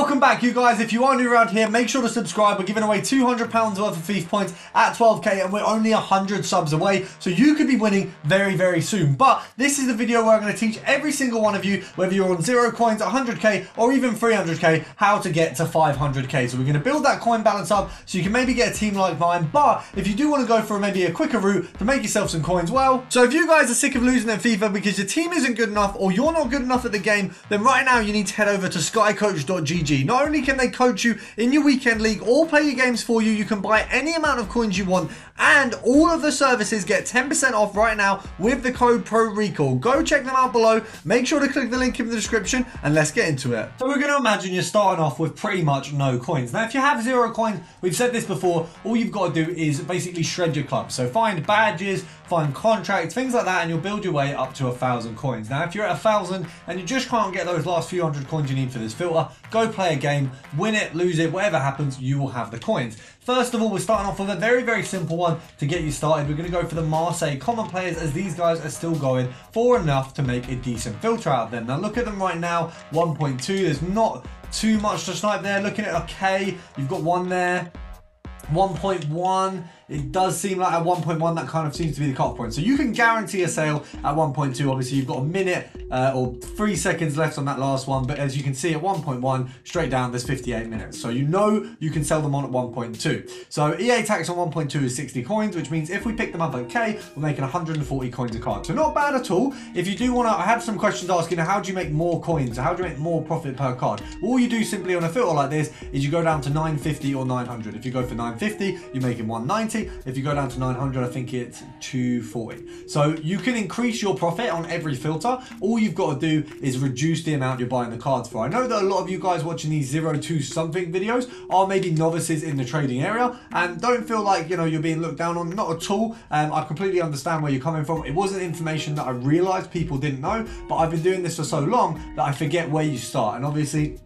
Welcome back, you guys. If you are new around here, make sure to subscribe. We're giving away £200 worth of FIFA points at 12k, and we're only 100 subs away, so you could be winning very, very soon. But this is the video where I'm going to teach every single one of you, whether you're on 0 coins, 100k, or even 300k, how to get to 500k. So we're going to build that coin balance up so you can maybe get a team like mine. But if you do want to go for maybe a quicker route to make yourself some coins, well, so if you guys are sick of losing at FIFA because your team isn't good enough or you're not good enough at the game, then right now you need to head over to skycoach.gg. Not only can they coach you in your weekend league or play your games for you, you can buy any amount of coins you want, and all of the services get 10% off right now with the code PRORECALL. Go check them out below. Make sure to click the link in the description and let's get into it. So we're going to imagine you're starting off with pretty much no coins. Now if you have 0 coins, we've said this before, all you've got to do is basically shred your club. So find badges, find contracts, things like that, and you'll build your way up to 1,000 coins. Now if you're at 1,000 and you just can't get those last few hundred coins you need for this filter, go play a game, win it, lose it, whatever happens, you will have the coins. First of all, we're starting off with a very, very simple one to get you started. We're going to go for the Marseille common players, as these guys are still going for enough to make a decent filter out of them. Now look at them right now, 1.2. There's not too much to snipe there. Looking at okay, you've got one there, 1.1. It does seem like at 1.1 that kind of seems to be the cut point. So you can guarantee a sale at 1.2. Obviously you've got a minute or 3 seconds left on that last one, but as you can see at 1.1 straight down there's 58 minutes. So you know you can sell them on at 1.2. So EA tax on 1.2 is 60 coins, which means if we pick them up at K, we're making 140 coins a card. So not bad at all. If you do want to, I had some questions asking how do you make more coins? How do you make more profit per card? All you do simply on a filter like this is you go down to 950 or 900. If you go for 950, you're making 190. If you go down to 900, I think it's 240. So you can increase your profit on every filter. All you've got to do is reduce the amount you're buying the cards for. I know that a lot of you guys watching these 0 something videos are maybe novices in the trading area and don't feel like, you know, you're being looked down on. Not at all. I completely understand where you're coming from. It wasn't information that I realized people didn't know, but I've been doing this for so long that I forget where you start. And obviously,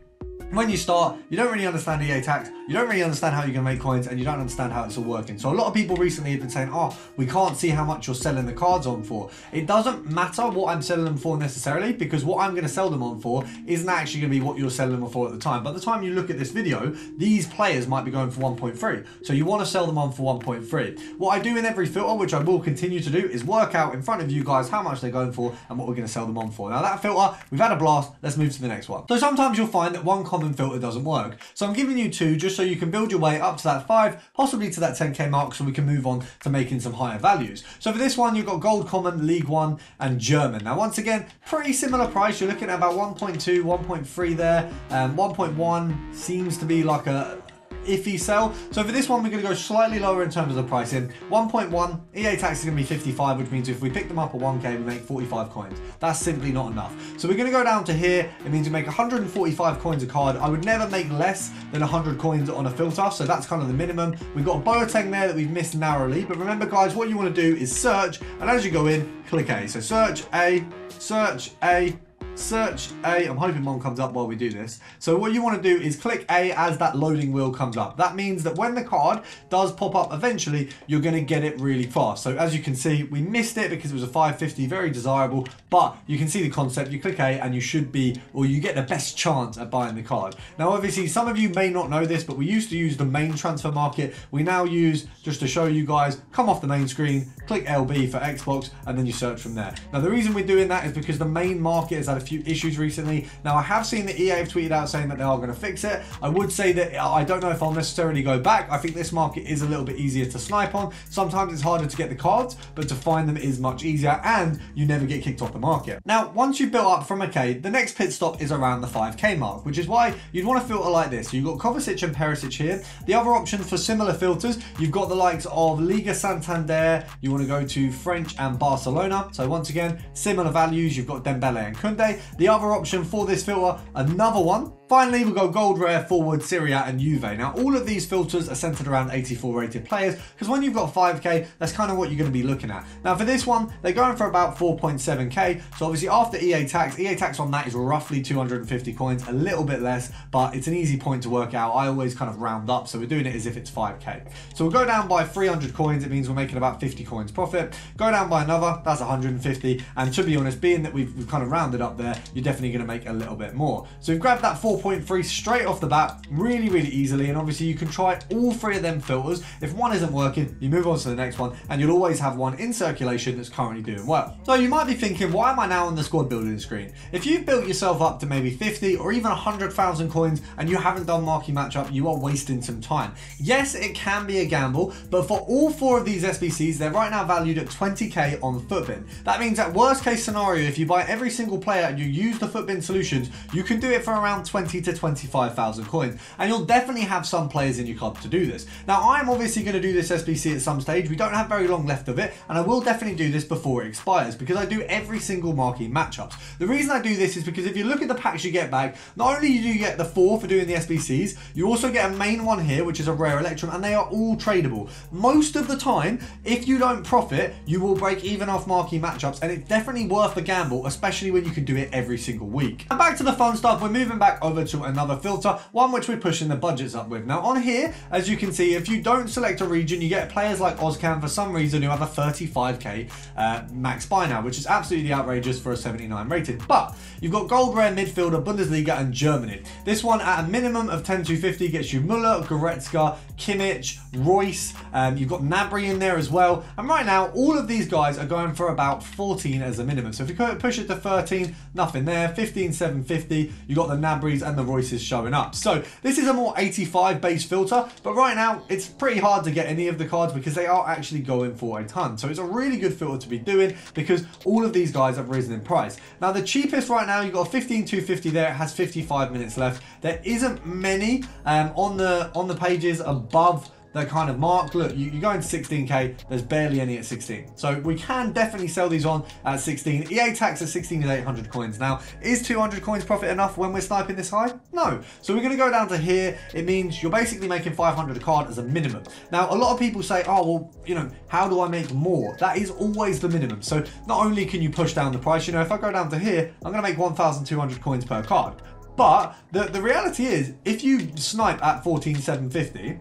when you start, you don't really understand EA tax, you don't really understand how you're going to make coins, and you don't understand how it's all working. So a lot of people recently have been saying, oh, we can't see how much you're selling the cards on for. It doesn't matter what I'm selling them for necessarily, because what I'm going to sell them on for isn't actually going to be what you're selling them for at the time. By the time you look at this video, these players might be going for 1.3. So you want to sell them on for 1.3. What I do in every filter, which I will continue to do, is work out in front of you guys how much they're going for and what we're going to sell them on for. Now that filter, we've had a blast. Let's move to the next one. So sometimes you'll find that one common filter doesn't work. So I'm giving you 2 just so you can build your way up to that 5, possibly to that 10k mark, so we can move on to making some higher values. So for this one, you've got Gold Common, League 1, and German. Now once again, pretty similar price. You're looking at about 1.2, 1.3 there. 1.1 seems to be like a iffy sell. So for this one, we're going to go slightly lower in terms of the pricing. 1.1, EA tax is going to be 55, which means if we pick them up at 1k, we make 45 coins. That's simply not enough. So we're going to go down to here. It means we make 145 coins a card. I would never make less than 100 coins on a filter, so that's kind of the minimum. We've got a Boateng there that we've missed narrowly, but remember guys, what you want to do is search, and as you go in, click A. So search A, search A, search A. I'm hoping one comes up while we do this. So what you want to do is click A as that loading wheel comes up. That means that when the card does pop up eventually, you're going to get it really fast. So as you can see, we missed it because it was a 550, very desirable, but you can see the concept. You click A and you should be, or you get the best chance at buying the card. Now obviously some of you may not know this, but we used to use the main transfer market. We now use, just to show you guys, come off the main screen, click LB for Xbox, and then you search from there. Now the reason we're doing that is because the main market has had a few issues recently. Now I have seen that EA have tweeted out saying that they are going to fix it. I would say that I don't know if I'll necessarily go back. I think this market is a little bit easier to snipe on. Sometimes it's harder to get the cards, but to find them is much easier, and you never get kicked off the market. Now once you've built up from a K, the next pit stop is around the 5k mark, which is why you'd want to filter like this. So you've got Kovacic and Perisic here. The other options for similar filters, you've got the likes of Liga Santander. You want to go to French and Barcelona. So once again, similar values. You've got Dembele and Koundé. The other option for this filter, another one. Finally, we've got Gold Rare, Forward, Syria, and Juve. Now, all of these filters are centered around 84 rated players, because when you've got 5k, that's kind of what you're going to be looking at. Now, for this one, they're going for about 4.7k. So obviously, after EA tax on that is roughly 250 coins, a little bit less, but it's an easy point to work out. I always kind of round up, so we're doing it as if it's 5k. So we'll go down by 300 coins. It means we're making about 50 coins profit. Go down by another, that's 150. And to be honest, being that we've kind of rounded up there, you're definitely going to make a little bit more. So we've grabbed that 4. 4.3 straight off the bat, really, really easily. And obviously you can try all three of them filters. If one isn't working, you move on to the next one, and you'll always have one in circulation that's currently doing well. So you might be thinking, why am I now on the squad building screen? If you've built yourself up to maybe 50 or even 100,000 coins and you haven't done marquee matchup, you are wasting some time. Yes, it can be a gamble, but for all four of these SBCs, they're right now valued at 20k on Footbin. That means at worst case scenario, if you buy every single player and you use the Footbin solutions, you can do it for around 20 to 25,000 coins. And you'll definitely have some players in your club to do this. Now, I'm obviously going to do this SBC at some stage. We don't have very long left of it, and I will definitely do this before it expires because I do every single marquee matchups. The reason I do this is because if you look at the packs you get back, not only do you get the 4 for doing the SBCs, you also get a main one here, which is a rare Electrum, and they are all tradable. Most of the time, if you don't profit, you will break even off marquee matchups, and it's definitely worth the gamble, especially when you can do it every single week. And back to the fun stuff, we're moving back over to another filter, one which we're pushing the budgets up with. Now on here, as you can see, if you don't select a region, you get players like Ozcan for some reason who have a 35k max buy now, which is absolutely outrageous for a 79 rated. But you've got gold rare midfielder, Bundesliga and Germany. This one at a minimum of 10,250 gets you Müller, Goretzka, Kimmich, Royce, you've got Gnabry in there as well. And right now, all of these guys are going for about 14 as a minimum. So if you push it to 13, nothing there. 15,750, you got the Gnabrys and the Royces showing up. So this is a more 85 base filter, but right now it's pretty hard to get any of the cards because they are actually going for a ton. So it's a really good filter to be doing because all of these guys have risen in price. Now the cheapest right now, you've got 15,250 there. It has 55 minutes left. There isn't many on the pages above that kind of mark. Look, you go into 16k, there's barely any at 16. So we can definitely sell these on at 16. EA tax at 16 is 800 coins. Now, is 200 coins profit enough when we're sniping this high? No. So we're gonna go down to here. It means you're basically making 500 a card as a minimum. Now, a lot of people say, oh, well, you know, how do I make more? That is always the minimum. So not only can you push down the price, you know, if I go down to here, I'm gonna make 1,200 coins per card. But the reality is, if you snipe at 14,750,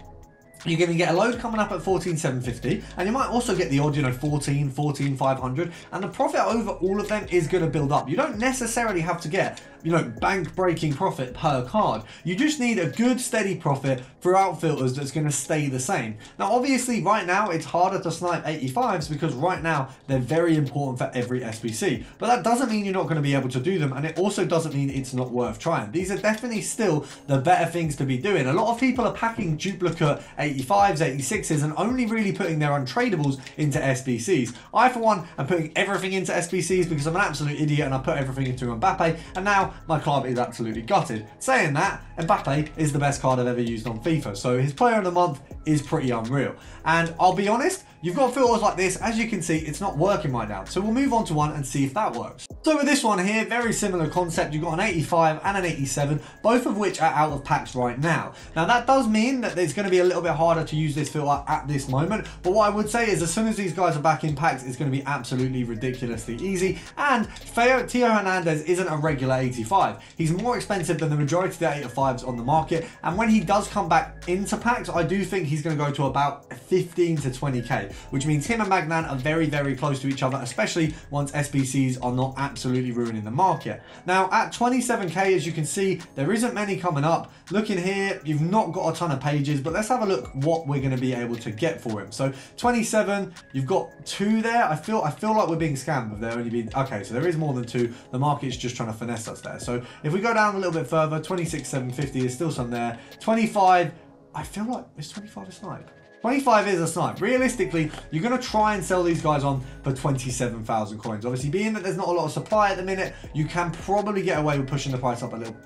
you're going to get a load coming up at 14,750, and you might also get the odd, you know, 14,500, and the profit over all of them is going to build up. You don't necessarily have to get, you know, bank-breaking profit per card. You just need a good, steady profit throughout filters that's going to stay the same. Now, obviously, right now, it's harder to snipe 85s because right now, they're very important for every SBC. But that doesn't mean you're not going to be able to do them, and it also doesn't mean it's not worth trying. These are definitely still the better things to be doing. A lot of people are packing duplicate 85s, 86s, and only really putting their untradables into SBCs. I, for one, am putting everything into SBCs because I'm an absolute idiot and I put everything into Mbappe, and now my club is absolutely gutted. Saying that, Mbappe is the best card I've ever used on FIFA, so his player of the month is pretty unreal. And I'll be honest, you've got filters like this, as you can see, it's not working right now. So we'll move on to one and see if that works. So with this one here, very similar concept. You've got an 85 and an 87, both of which are out of packs right now. Now that does mean that it's going to be a little bit harder to use this filter at this moment. But what I would say is as soon as these guys are back in packs, it's going to be absolutely ridiculously easy. And Theo Hernandez isn't a regular 85. He's more expensive than the majority of the 85s on the market. And when he does come back into packs, I do think he's going to go to about 15 to 20k, which means him and Magnan are very, very close to each other, especially once SBCs are not absolutely ruining the market. Now at 27k, as you can see, there isn't many coming up. Looking here, you've not got a ton of pages, but let's have a look what we're going to be able to get for him. So 27, you've got 2 there. I feel like we're being scammed with there only being, okay, so there is more than 2. The market's just trying to finesse us there. So if we go down a little bit further, 26,750, there's still some there. 25, I feel like, is 25 a snipe? 25 is a snipe. Realistically, you're going to try and sell these guys on for 27,000 coins. Obviously, being that there's not a lot of supply at the minute, you can probably get away with pushing the price up a little.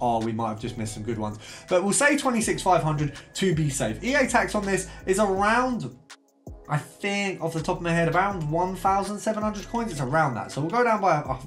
Oh, we might have just missed some good ones. But we'll say 26,500 to be safe. EA tax on this is around, I think, off the top of my head, around 1,700 coins. It's around that. So we'll go down by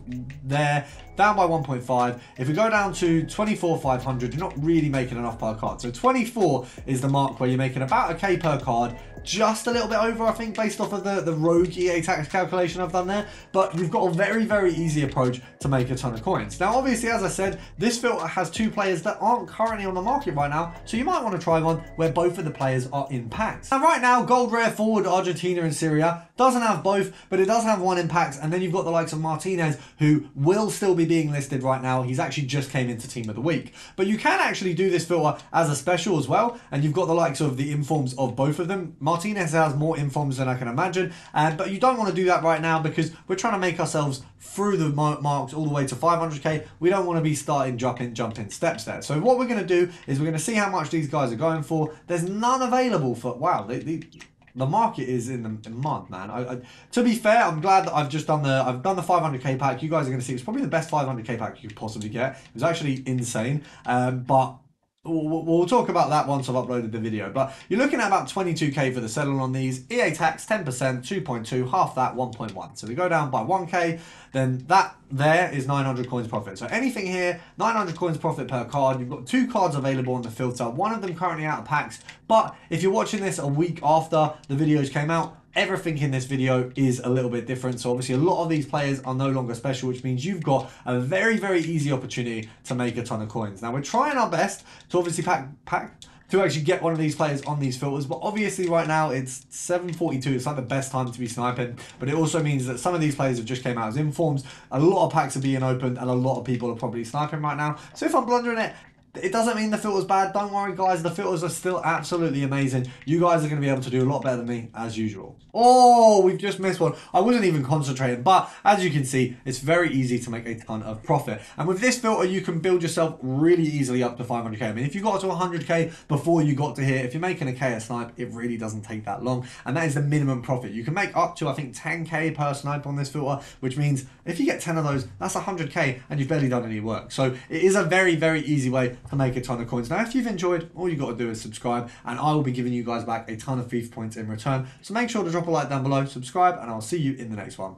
there, down by 1.5. If we go down to 24,500, you're not really making enough per card. So 24 is the mark where you're making about a K per card. Just a little bit over, I think, based off of the rogue EA tax calculation I've done there. But you've got a very, very easy approach to make a ton of coins. Now, obviously, as I said, this filter has 2 players that aren't currently on the market right now. So you might want to try one where both of the players are in packs. And right now, gold rare forward code Argentina and Syria. Doesn't have both, but it does have one in packs. And then you've got the likes of Martinez, who will still be being listed right now. He's actually just came into Team of the Week. But you can actually do this filter as a special as well. And you've got the likes of the informs of both of them. Martinez has more informs than I can imagine. But you don't want to do that right now because we're trying to make ourselves through the marks all the way to 500k. We don't want to be starting jumping steps there. So what we're going to do is we're going to see how much these guys are going for. There's none available for, wow, the market is in the mud, man. To be fair, I'm glad that I've done the 500k pack. You guys are going to see it's probably the best 500k pack you could possibly get. It was actually insane, but we'll talk about that once I've uploaded the video. But you're looking at about 22k for the settlement on these. EA tax 10%, 2.2, half that 1.1. So we go down by 1k, then that there is 900 coins profit. So anything here, 900 coins profit per card. You've got 2 cards available on the filter. One of them currently out of packs. But if you're watching this a week after the videos came out, everything in this video is a little bit different. So obviously a lot of these players are no longer special, which means you've got a very, very easy opportunity to make a ton of coins. Now we're trying our best to obviously to actually get one of these players on these filters, but obviously right now it's 7:42. It's like the best time to be sniping, but it also means that some of these players have just came out as informs. A lot of packs are being opened and a lot of people are probably sniping right now. So if I'm blundering it doesn't mean the filter's bad. Don't worry, guys. The filters are still absolutely amazing. You guys are going to be able to do a lot better than me, as usual. Oh, we've just missed one. I wasn't even concentrating, but as you can see, it's very easy to make a ton of profit. And with this filter, you can build yourself really easily up to 500k. I mean, if you got to 100k before you got to here, if you're making a K a snipe, it really doesn't take that long. And that is the minimum profit. You can make up to, I think, 10k per snipe on this filter, which means if you get 10 of those, that's 100k and you've barely done any work. So it is a very, very easy way to make a ton of coins. Now, if you've enjoyed, all you got to do is subscribe, and I will be giving you guys back a ton of FIFA points in return. So make sure to drop a like down below, subscribe, and I'll see you in the next one.